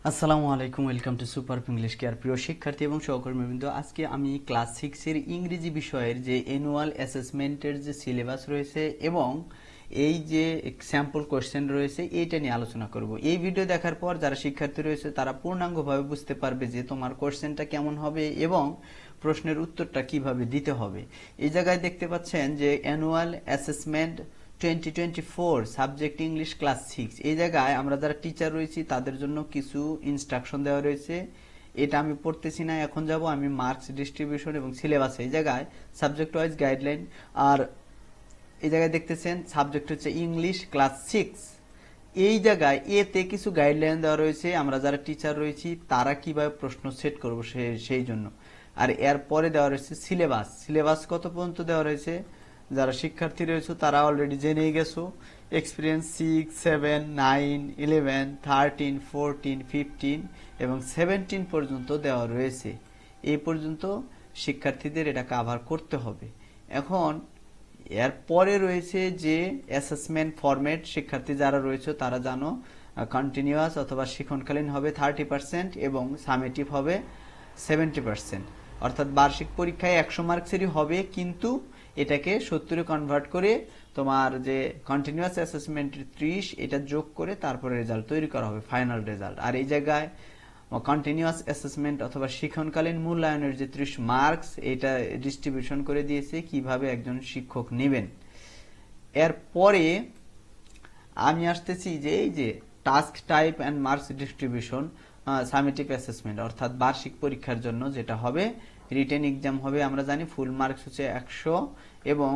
আসসালামু আলাইকুম, welcome to super English care. প্রিয় শিক্ষার্থী এবং সহকর্মীবৃন্দ, আজকে আমি ক্লাস 6 এর ইংরেজি বিষয়ের যে অ্যানুয়াল অ্যাসেসমেন্টের যে সিলেবাস রয়েছে এবং এই যে স্যাম্পল কোশ্চেন রয়েছে এইটা নিয়ে আলোচনা করব। এই ভিডিও দেখার পর যারা শিক্ষার্থী রয়েছে তারা পূর্ণাঙ্গভাবে বুঝতে পারবে যে তোমার কোশ্চেনটা কেমন হবে এবং প্রশ্নের উত্তরটা কিভাবে দিতে হবে। এই জায়গায় দেখতে পাচ্ছেন যে annual assessment 2024 subject English class 6, এই জায়গায় আমরা যারা টিচার রয়েছি তাদের জন্য কিছু ইনস্ট্রাকশন দেওয়া রয়েছে। এটা আমি পড়তেছি না, এখন যাব আমি মার্কস ডিস্ট্রিবিউশন এবং সিলেবাস। এই জায়গায় সাবজেক্ট ওয়াইজ গাইডলাইন, আর এই জায়গায় দেখতেছেন সাবজেক্ট হচ্ছে ইংলিশ ক্লাস 6। এই জায়গায় এতে কিছু গাইডলাইন দেওয়া রয়েছে আমরা যারা টিচার রয়েছি তারা কিভাবে প্রশ্ন সেট করবো সেই জন্য। আর এর পরে দেওয়া রয়েছে সিলেবাস। সিলেবাস কত পর্যন্ত দেওয়া রয়েছে যারা শিক্ষার্থী রয়েছে তারা অলরেডি জেনেই গেছো। এক্সপিরিয়েন্স 6, 7, 9, 11, 13, 14, 15 এবং 17 পর্যন্ত দেওয়া রয়েছে। এই পর্যন্ত শিক্ষার্থীদের এটা কভার করতে হবে। এখন এর পরে রয়েছে যে অ্যাসেসমেন্ট ফরম্যাট, শিক্ষার্থী যারা রয়েছে তারা জানো কন্টিনিউয়াস অথবা শিক্ষণকালীন হবে 30% এবং সামেটিভ হবে 70%। অর্থাৎ বার্ষিক পরীক্ষায় 100 মার্কসেরই হবে, কিন্তু এটাকে 70-এ কনভার্ট করে তোমার যে কন্টিনিউয়াস অ্যাসেসমেন্টের 30 এটা যোগ করে তারপরে রেজাল্ট তৈরি করা হবে, ফাইনাল রেজাল্ট। আর এই জায়গায় কন্টিনিউয়াস অ্যাসেসমেন্ট অথবা শিক্ষণকালীন মূল্যায়নের যে 30 মার্কস এটা ডিস্ট্রিবিউশন করে দিয়েছে কিভাবে একজন শিক্ষক নেবেন। এরপরে আমি আসতেছি যে এই যে task type and marks distribution summative assessment, অর্থাৎ বার্ষিক পরীক্ষার জন্য যেটা হবে রিটেন এক্সাম হবে। আমরা জানি ফুল মার্কস হচ্ছে 100 এবং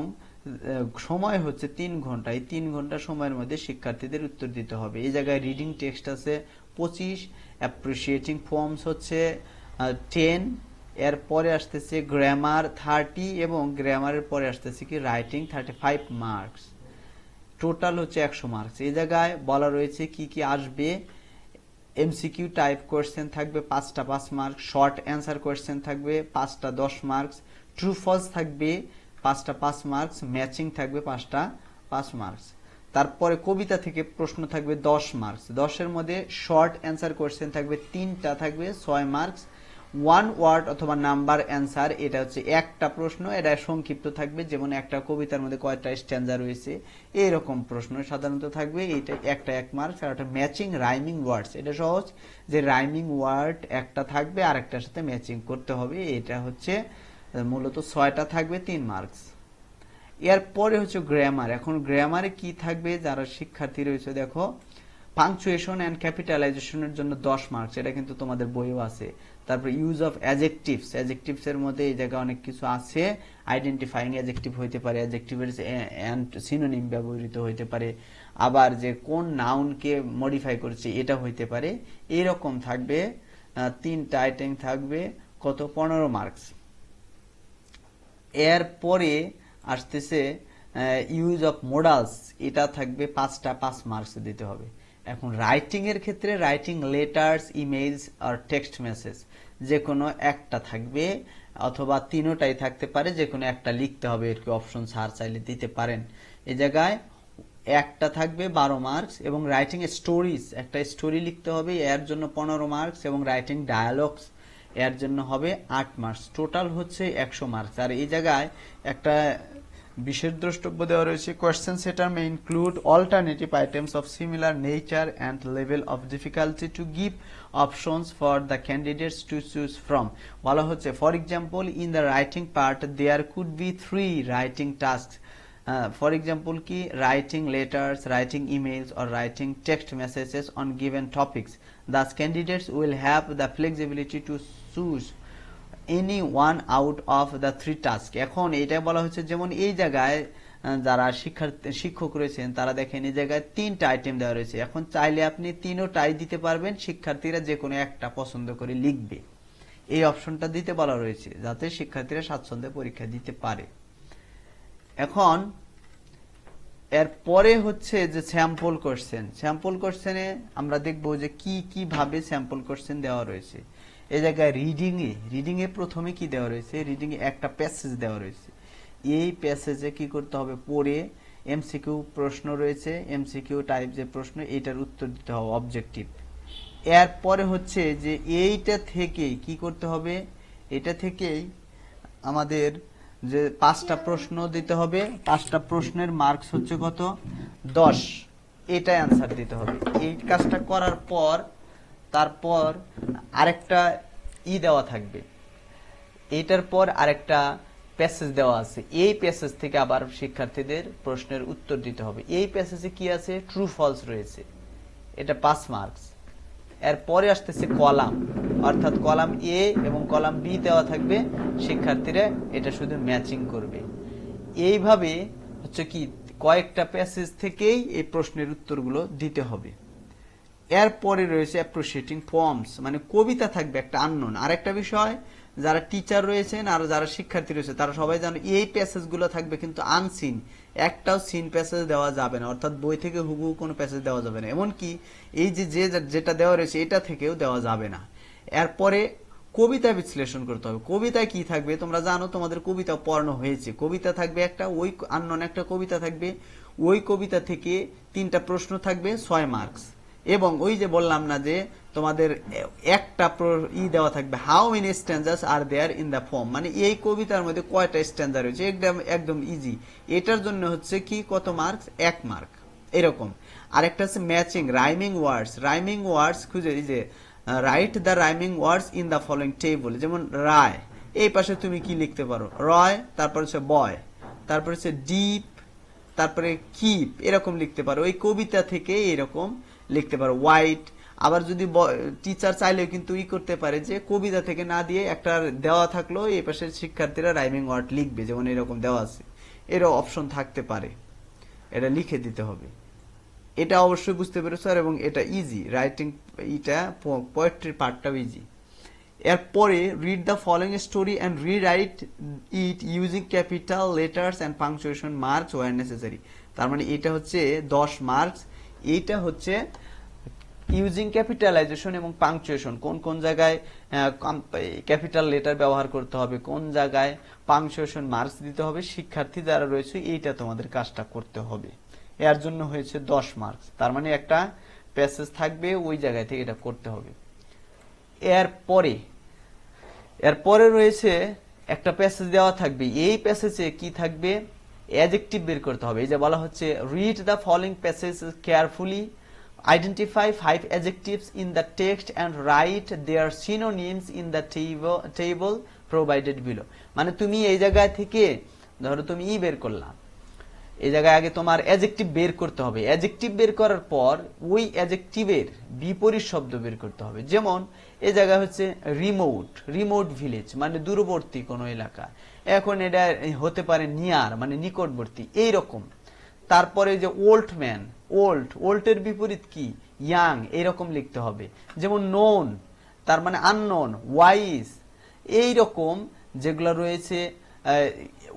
সময় হচ্ছে 3 ঘন্টা। এই 3 ঘন্টা সময়ের মধ্যে শিক্ষার্থীদের উত্তর দিতে হবে। এই জায়গায় রিডিং টেক্সট আছে 25, অ্যাপ্রিসিয়েটিং ফর্মস হচ্ছে 10, এরপরে আসতেছে গ্রামার 30 এবং গ্রামারের পরে আসতেছে কি রাইটিং 35 মার্কস। টোটাল হচ্ছে 100 মার্কস। এই জায়গায় বলা রয়েছে কি কি আসবে। এমসিকিউ টাইপ কোয়েশ্চেন থাকবে 5টা 5 মার্কস, শর্ট অ্যান্সার কোয়েশ্চেন থাকবে 5টা 10 মার্কস, ট্রু ফলস থাকবে 5টা 5 মার্কস, ম্যাচিং থাকবে 5টা 5 মার্কস। তারপরে কবিতা থেকে প্রশ্ন থাকবে 10 মার্কস। 10-এর মধ্যে শর্ট অ্যান্সার কোয়েশ্চেন থাকবে 3টা, থাকবে 6 মার্কস। ওয়ান ওয়ার্ড অথবা নাম্বার অ্যান্সার, এটা হচ্ছে একটা প্রশ্ন, এটা সংক্ষিপ্ত থাকবে, যেমন একটা কবিতার মধ্যে কয়টা স্ট্যান্জা রয়েছে এইরকম প্রশ্ন সাধারণত থাকবে। এইটা একটা 1 মার্কস। আর একটা ম্যাচিং রাইমিং ওয়ার্ডস, এটা সহজ যে রাইমিং ওয়ার্ড একটা থাকবে আর একটার সাথে ম্যাচিং করতে হবে, এটা হচ্ছে মূলত 6টা থাকবে 3 মার্কস। এরপরে হচ্ছে গ্রামার। এখন গ্রামারে কি থাকবে যারা শিক্ষার্থী রয়েছে দেখো, পাংচুয়েশন অ্যান্ড ক্যাপিটালাইজেশনের জন্য 10 মার্কস, এটা কিন্তু তোমাদের বইও আছে। তারপর ইউজ অফ অ্যাডজেক্টিভস, অ্যাডজেক্টিভস এর মধ্যে এই জায়গায় অনেক কিছু আছে। আইডেন্টিফাইং অ্যাডজেক্টিভ হইতে পারে, অ্যাডজেক্টিভের অ্যান্ড সিনোনিম ব্যবহৃত হইতে পারে, আবার যে কোন নাউনকে মডিফাই করছে এটা হইতে পারে। এইরকম থাকবে 3টা আইটেম থাকবে, কত 15 মার্কস। এরপরে আসতেছে ইউজ অফ মোডালস, এটা থাকবে 5টা 5 মার্কস দিতে হবে। এখন রাইটিং এর ক্ষেত্রে রাইটিং লেটার্স, ইমেইলস আর টেক্সট মেসেজ যে কোনো একটা থাকবে অথবা তিনোটাই থাকতে পারে, যে কোনো একটা লিখতে হবে, এর কি অপশন স্যার চাইলে দিতে পারেন। এই জায়গায় একটা থাকবে 12 মার্কস এবং রাইটিং স্টোরিজ, একটা স্টোরি লিখতে হবে, এর জন্য 15 মার্কস এবং রাইটিং ডায়ালগস এর জন্য হবে 8 মার্কস। টোটাল হচ্ছে 100 মার্কস। আর এই জায়গায় একটা বিশেষ দ্রষ্টব্য দেওয়া রয়েছে, কোয়েশ্চেন সেটার may include alternative items of similar nature and level of difficulty to give options for the candidates to choose from. বলা হচ্ছে for example in the writing part there could be 3 writing task. For example কি writing letters, writing emails or writing text messages on given topics. Thus candidates will have the flexibility to choose any one out of the 3 tasks. এখন এটা বলা হচ্ছে যেমন এই জায়গায় যারা শিক্ষক রয়েছেন তারা দেখেন এই জায়গায় 3টা আইটেম দেওয়া রয়েছে। এখন চাইলে আপনি তিনোটাই দিতে পারবেন, শিক্ষার্থীরা যে কোনো একটা পছন্দ করে লিখবে। এই অপশনটা দিতে বলা রয়েছে যাতে শিক্ষার্থীরা স্বাচ্ছন্দ্যে পরীক্ষা দিতে পারে। এখন এরপরে হচ্ছে যে স্যাম্পল কোশ্চেন। স্যাম্পল কোশ্চেনে আমরা দেখব যে কি কি ভাবে স্যাম্পল কোশ্চেন দেওয়া রয়েছে। এই জায়গায় রিডিং এ প্রথমে কি দেওয়া রয়েছে, রিডিং এ একটা প্যাসেজ দেওয়া রয়েছে। এই প্যাসেজে কি করতে হবে, পড়ে এমসিকিউ প্রশ্ন রয়েছে, এমসিকিউ টাইপ যে প্রশ্ন এটার উত্তর দিতে হবে অবজেক্টিভ। এরপরে হচ্ছে যে এইটা থেকে কি করতে হবে, এটা থেকেই আমাদের যে 5টা প্রশ্ন দিতে হবে, 5টা প্রশ্নের মার্কস হচ্ছে কত, 10, এটাই অ্যান্সার দিতে হবে। এই কাজটা করার পর তারপর আরেকটা দেওয়া থাকবে, এইটার পর আরেকটা প্যাসেজ দেওয়া আছে, এই প্যাসেজ থেকে আবার শিক্ষার্থীদের প্রশ্নের উত্তর দিতে হবে। এই প্যাসেজে কি আছে, ট্রু ফলস রয়েছে, এটা 5 মার্কস। এরপরে আসতেছে কলাম, অর্থাৎ কলাম এ এবং কলাম বি দেওয়া থাকবে, শিক্ষার্থীরা এটা শুধু ম্যাচিং করবে। এইভাবে হচ্ছে কি কয়েকটা প্যাসেজ থেকেই এই প্রশ্নের উত্তরগুলো দিতে হবে। এরপরে রয়েছে অ্যাপ্রিসিয়েটিং পয়েমস, মানে কবিতা থাকবে একটা আননোন। আর একটা বিষয়, যারা টিচার রয়েছেন আর যারা শিক্ষার্থী রয়েছে তারা সবাই জানে এই প্যাসেজগুলো থাকবে কিন্তু আনসিন, একটাও সিন প্যাসেজ দেওয়া যাবে না, অর্থাৎ বই থেকে হুবহু কোনো প্যাসেজ দেওয়া যাবে না, এমনকি এই যে যেটা দেওয়া রয়েছে এটা থেকেও দেওয়া যাবে না। এরপরে কবিতা বিশ্লেষণ করতে হবে। কবিতায় কি থাকবে তোমরা জানো, তোমাদের কবিতা পড়ানো হয়েছে। কবিতা থাকবে একটা, ওই আননোন একটা কবিতা থাকবে, ওই কবিতা থেকে 3টা প্রশ্ন থাকবে, 6 মার্কস। এবং ওই যে বললাম না যে তোমাদের একটা দেওয়া থাকবে, how many stanzas are there in the form, মানে এই কবিতার মধ্যে কয়টা স্ট্যান্জা রয়েছে, একদম ইজি। এটার জন্য হচ্ছে কি কত মার্কস, 1 মার্ক এরকম। আরেকটা হচ্ছে matching rhyming words, rhyming words খুঁজে, এই যে write the rhyming words in the following table, যেমন রায়, এই পাশে তুমি কি লিখতে পারো, রয়, তারপর হচ্ছে বয়, তারপর হচ্ছে ডিপ, তারপরে কিপ, এরকম লিখতে পারো। ওই কবিতা থেকে এরকম লিখতে পারো। হোয়াইট, আবার যদি টিচার চাইলেও কিন্তু করতে পারে যে কবিতা থেকে না দিয়ে একটা দেওয়া থাকলো এই পাশে শিক্ষার্থীরা রাইমিং ওয়ার্ড লিখবে, যেমন এরকম দেওয়া আছে, এরও অপশন থাকতে পারে, এটা লিখে দিতে হবে। এটা অবশ্যই বুঝতে পেরেছো, আর এবং এটা ইজি রাইটিং, এটা পোয়েট্রির পার্টটাও ইজি। এরপরে read the following story and rewrite it using capital letters and punctuation marks where necessary. তার মানে এটা হচ্ছে 10 মার্কস। এইটা হচ্ছে ইউজিং ক্যাপিটালাইজেশন এবং পাংচুয়েশন, কোন কোন জায়গায় ক্যাপিটাল লেটার ব্যবহার করতে হবে, কোন জায়গায় পাংচুয়েশন মার্কস দিতে হবে, শিক্ষার্থী যারা রয়েছে এইটা তোমাদের কাজটা করতে হবে। এর জন্য হয়েছে 10 মার্কস। তার মানে একটা প্যাসেজ থাকবে, ওই জায়গায় থেকে এটা করতে হবে। এরপরে রয়েছে একটা প্যাসেজ দেওয়া থাকবে, এই প্যাসেজে কি থাকবে, অ্যাডজেক্টিভ বের করতে হবে। এই যে বলা হচ্ছে read the following passage carefully, identify 5 adjectives in the text and write their synonyms in the table provided below। মানে তুমি এই জায়গা থেকে ধরো তুমি বের করলাম, এই জায়গায় আগে তোমার অ্যাডজেক্টিভ বের করতে হবে। অ্যাডজেক্টিভ বের করার পর ওই অ্যাডজেক্টিভের বিপরীত শব্দ বের করতে হবে। যেমন এই জায়গায় হচ্ছে রিমোট ভিলেজ, মানে দূরবর্তী কোনো এলাকা। এখন এটা হতে পারে নিয়ার, মানে নিকটবর্তী, এইরকম। তারপরে যে ওল্ড ম্যান, ওল্ডের বিপরীত কি, ইয়াং, এইরকম লিখতে হবে। যেমন নোন, তার মানে আননোন, ওয়াইজ, এইরকম যেগুলো রয়েছে।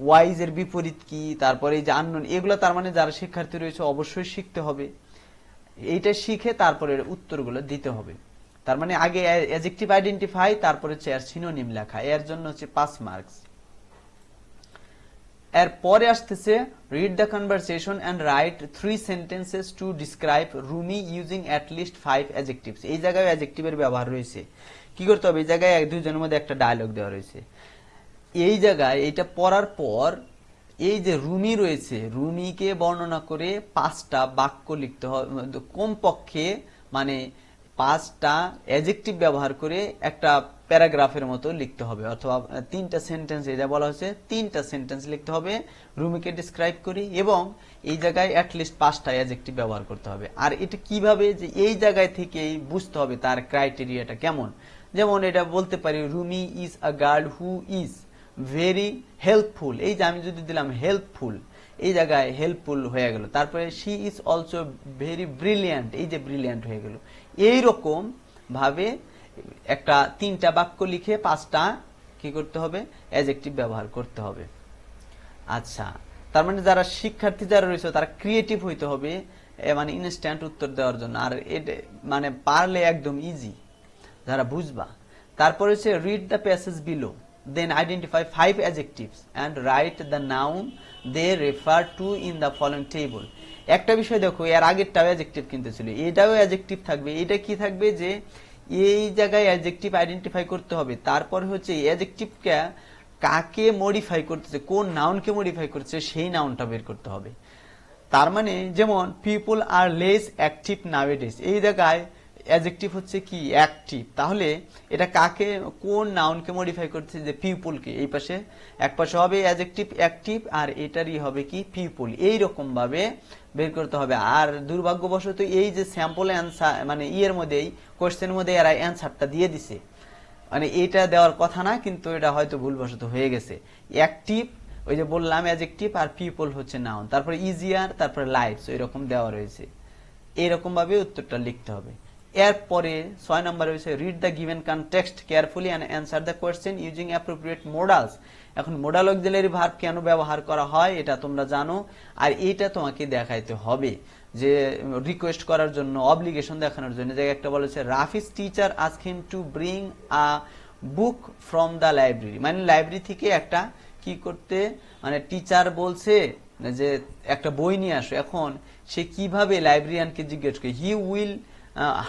ওয়াইজ এর বিপরীত কি, তারপরে এই যে আননোন, এগুলো তার মানে যারা শিক্ষার্থী রয়েছে অবশ্যই শিখতে হবে। এইটা শিখে তারপরে উত্তরগুলো দিতে হবে। তার মানে আগে অ্যাডজেক্টিভ আইডেন্টিফাই, তারপরে হচ্ছে এর সিনোনিম লেখা, এর জন্য হচ্ছে 5 মার্কস। এরপরে আসতেছে read the conversation and right 3 sentences to describe Rumi using at least 5 adjectives. এই জায়গায় অ্যাডজেক্টিভের ব্যবহার রয়েছে। কি করতে হবে, এই জায়গায় দুইজনের মধ্যে একটা ডায়লগ দেওয়া রয়েছে। এই জায়গায় এইটা পড়ার পর এই যে রুমি রয়েছে, রুমিকে বর্ণনা করে 5টা বাক্য লিখতে হবে, কমপক্ষে মানে 5টা অ্যাডজেক্টিভ ব্যবহার করে একটা প্যারাগ্রাফের মতো লিখতে হবে, অথবা 3টা সেন্টেন্স, এটা বলা হচ্ছে 3টা সেন্টেন্স লিখতে হবে রুমিকে ডিসক্রাইব করি, এবং এই জায়গায় অ্যাটলিস্ট 5টা অ্যাডজেক্টিভ ব্যবহার করতে হবে। আর এটা কিভাবে, যে এই জায়গায় থেকেই বুঝতে হবে তার ক্রাইটেরিয়াটা কেমন। যেমন এটা বলতে পারি Rumi is a girl who is very helpful, এই যে আমি যদি দিলাম হেল্পফুল, এই জায়গায় হেল্পফুল হয়ে গেল। তারপরে she is also very brilliant, এই যে ব্রিলিয়ান্ট হয়ে গেল। এইরকম ভাবে একটা 3টা বাক্য লিখে 5টা কি করতে হবে, অ্যাডজেক্টিভ ব্যবহার করতে হবে। আচ্ছা, তার মানে যারা শিক্ষার্থী যারা রয়েছে তারা ক্রিয়েটিভ হইতে হবে, মানে ইনস্ট্যান্ট উত্তর দেওয়ার জন্য। আর এটা মানে পারলে একদম ইজি, যারা বুঝবা। তারপরে হচ্ছে read the passage below, then identify 5 adjectives and write the noun they refer to in the following table। একটা বিষয় দেখো, এর আগেরটাও অ্যাডজেক্টিভ কিন্তু ছিল, এটাও অ্যাডজেক্টিভ থাকবে। এটা কি থাকবে যে এই জায়গায় অ্যাডজেক্টিভ আইডেন্টিফাই করতে হবে, তারপরে হচ্ছে অ্যাডজেক্টিভকে কাকে মডিফাই করতেছে, কোন নাউনকে মডিফাই করতেছে সেই নাউনটা বের করতে হবে। তার মানে যেমন পিপল আর লেস অ্যাক্টিভ নাওয়েডেজ, এই জায়গায় অ্যাডজেক্টিভ হচ্ছে কি অ্যাক্টিভ, তাহলে এটা কাকে কোন নাউনকে মডিফাই করছে, যে পিপলকে। এই পাশে এক পাশে হবে অ্যাডজেক্টিভ অ্যাক্টিভ আর এটারই হবে কি পিপল, এই রকম ভাবে বের করতে হবে। আর দুর্ভাগ্যবশত এই যে স্যাম্পল অ্যান্সার মানে ইয়ের মধ্যেই কোশ্চেনের মধ্যে এরা অ্যান্সারটা দিয়ে দিছে, মানে এটা দেওয়ার কথা না, কিন্তু এটা হয়তো ভুলবশত হয়ে গেছে। অ্যাক্টিভ ওই যে বললাম অ্যাডজেক্টিভ, আর পিপল হচ্ছে নাউন, তারপরে ইজিয়ার, তারপরে লাইফস, এরকম দেওয়া রয়েছে। এরকম ভাবে উত্তরটা লিখতে হবে। এরপরে 6 নম্বর হয়েছে read the given context carefully and answer the question using appropriate modals. এখন মডাল অক্সিলারি ভার্ব কেন ব্যবহার করা হয় এটা তোমরা জানো, আর এইটা তোমাকে দেখাইতে হবে যে রিকোয়েস্ট করার জন্য, অব্লিগেশন দেখানোর জন্য। জায়গায় একটা বলেছে Rafi's teacher ask him to bring a book from the library, মানে লাইব্রেরি থেকে একটা কি করতে, মানে টিচার বলছে যে একটা বই নিয়ে আসো। এখন সে কিভাবে লাইব্রেরিয়ানকে জিজ্ঞেস করে,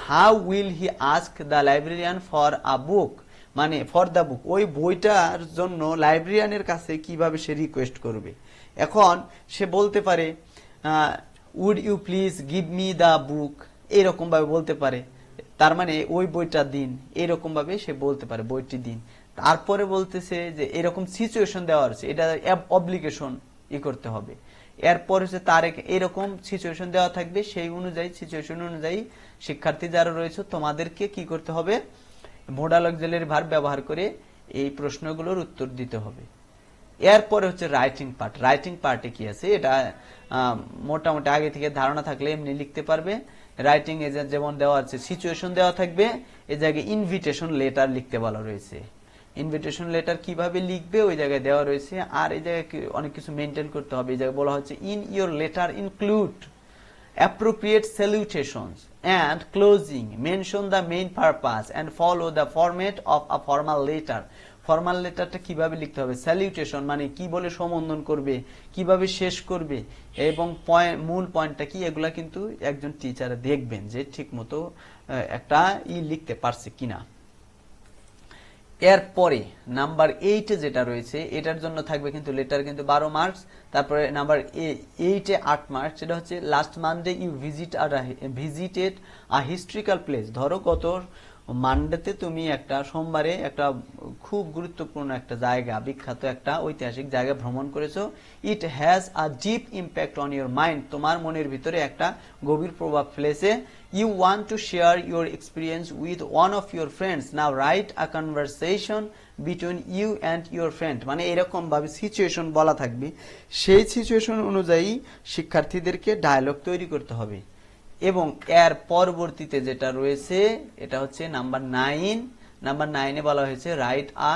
how will he ask the librarian for a book, মানে ফর দ্য বুক, ওই বইটার জন্য লাইব্রেরিয়ানের কাছে কিভাবে সে রিকোয়েস্ট করবে। এখন সে বলতে পারে would you please give me the book, এরকম ভাবে বলতে পারে, তার মানে ওই বইটা দিন, এরকম ভাবে সে বলতে পারে বইটি দিন। তারপরে বলতেছে যে এরকম সিচুয়েশন দেওয়া আছে, এটা অব্লিগেশন করতে হবে। এরপর হচ্ছে তার এরকম সিচুয়েশন দেওয়া থাকবে, সেই অনুযায়ী সিচুয়েশন অনুযায়ী শিক্ষার্থী যারা রয়েছে তোমাদেরকে কি করতে হবে, মডাল অক্সিলারি ভার্ব ব্যবহার করে এই প্রশ্নগুলোর উত্তর দিতে হবে। এরপরে হচ্ছে রাইটিং পার্ট। রাইটিং পার্টে কি আছে এটা মোটামুটি আগে থেকে ধারণা থাকলে এমনি লিখতে পারবে। রাইটিং এ যেমন দেওয়া আছে সিচুয়েশন দেওয়া থাকবে, এই জায়গায় ইনভিটেশন লেটার লিখতে বলা রয়েছে। ইনভিটেশন লেটার কিভাবে লিখবে ওই জায়গায় দেওয়া রয়েছে। আর এই জায়গায় অনেক কিছু মেনটেন করতে হবে। এই জায়গায় বলা হচ্ছে in your letter include appropriate salutations and closing, mention the main purpose and follow the format of a formal letter. Formal লেটারটা কিভাবে লিখতে হবে, স্যালিউটেশন মানে কি বলে সম্বোধন করবে, কিভাবে শেষ করবে, এবং মূল পয়েন্টটা কি, এগুলা কিন্তু একজন টিচার দেখবেন যে ঠিক মতো একটা লিখতে পারছে কিনা। এরপরে নাম্বার 8 যেটা রয়েছে এটার জন্য থাকবে কিন্তু লেটার কিন্তু 12 মার্কস। তারপরে নাম্বার 8 এ 8 মার্কস, সেটা হচ্ছে last Monday you visited a historical place. ধরো গত মানডেতে তুমি একটা সোমবারে একটা খুব গুরুত্বপূর্ণ একটা জায়গা, বিখ্যাত একটা ঐতিহাসিক জায়গা ভ্রমণ করেছো। It has a deep impact on your mind, তোমার মনের ভিতরে একটা গভীর প্রভাব ফেলেছে। You want to share your experience with one of your friends. Now write a conversation between you and your friend. মানে এরকম ভাবে সিচুয়েশন বলা থাকবে, সেই সিচুয়েশন অনুযায়ী শিক্ষার্থীদেরকে ডায়লগ তৈরি করতে হবে। এবং এর পরবর্তীতে যেটা রয়েছে এটা হচ্ছে নাম্বার 9। নাম্বার 9 এ বলা হয়েছে write a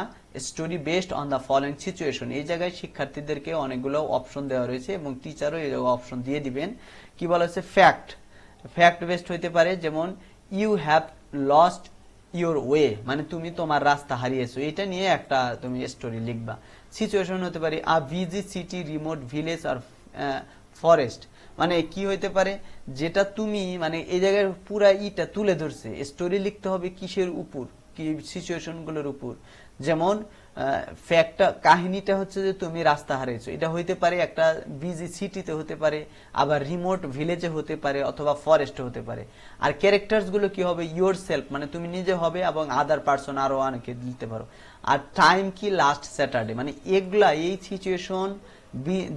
story based on the following situation. এই জায়গায় শিক্ষার্থীদেরকে অনেকগুলো অপশন দেওয়া রয়েছে এবং টিচারও এই অপশন দিয়ে দিবেন। কি বলা হচ্ছে, ফ্যাক্ট, ফ্যাক্ট বেসড হইতে পারে, যেমন you have lost your way, মানে তুমি তোমার রাস্তা হারিয়েছো, এটা নিয়ে একটা তুমি স্টোরি লিখবা। সিচুয়েশন হতে পারে a busy city, remote village আর ফরেস্ট, মানে কি হইতে পারে, যেটা তুমি মানে এই জায়গায় পুরা ইটা তুলে ধরছে। স্টোরি লিখতে হবে কিসের উপর, কি সিচুয়েশন গুলোর উপর। যেমন ফ্যাক্টটা, কাহিনীটা হচ্ছে যে তুমি রাস্তা হারিয়েছো, এটা হইতে পারে একটা বিজি সিটিতে হতে পারে, আবার রিমোট ভিলেজে হতে পারে, অথবা ফরেস্টে হতে পারে। আর ক্যারেক্টার্স গুলো কি হবে, ইয়োর সেলফ, মানে তুমি নিজে হবে, এবং আদার পার্সন আরো অনেকে দিতে পারো। আর টাইম কি, লাস্ট স্যাটারডে, মানে এগুলা এই সিচুয়েশন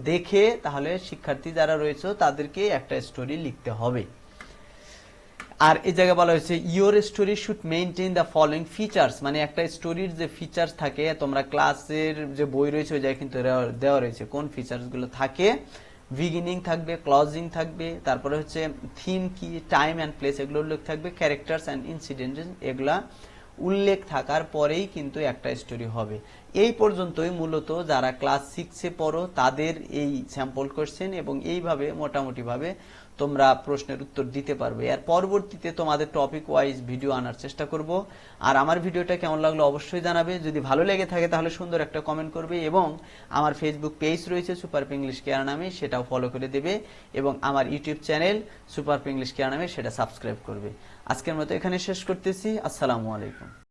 দেখে তাহলে শিক্ষার্থী যারা রয়েছে তাদেরকে একটা স্টোরি লিখতে হবে। আর এই জায়গায় বলা হয়েছে your story should maintain the following features, মানে একটা স্টোরির যে ফিচার্স থাকে, তোমরা ক্লাসের যে বই রয়েছে ওই জায়গায় কিন্তু দেওয়া রয়েছে কোন ফিচার্স গুলো থাকে। বিগিনিং থাকবে, ক্লোজিং থাকবে, তারপরে হচ্ছে থিম কি, টাইম অ্যান্ড প্লেস, এগুলো উল্লেখ থাকবে, ক্যারেক্টার্স অ্যান্ড ইনসিডেন্ট, এগুলা উল্লেখ থাকার পরেই কিন্তু একটা স্টোরি হবে। এই পর্যন্তই মূলত যারা ক্লাস 6 এ পড়ো তাদের এই স্যাম্পল কোশ্চেন, এবং এইভাবে মোটামুটি ভাবে তোমরা প্রশ্নের উত্তর দিতে পারবে। এর পরবর্তীতে তোমাদের টপিক ওয়াইজ ভিডিও আনার চেষ্টা করব। আর আমার ভিডিওটা কেমন লাগলো অবশ্যই জানাবে। যদি ভালো লেগে থাকে তাহলে সুন্দর একটা কমেন্ট করবে, এবং আমার ফেসবুক পেজ রয়েছে সুপার ইংলিশ কেয়ার নামে, সেটাও ফলো করে দেবে, এবং আমার YouTube channel super English care নামে সেটা সাবস্ক্রাইব করবে। আজকের মতো এখানে শেষ করতেছি। আসসালামু আলাইকুম।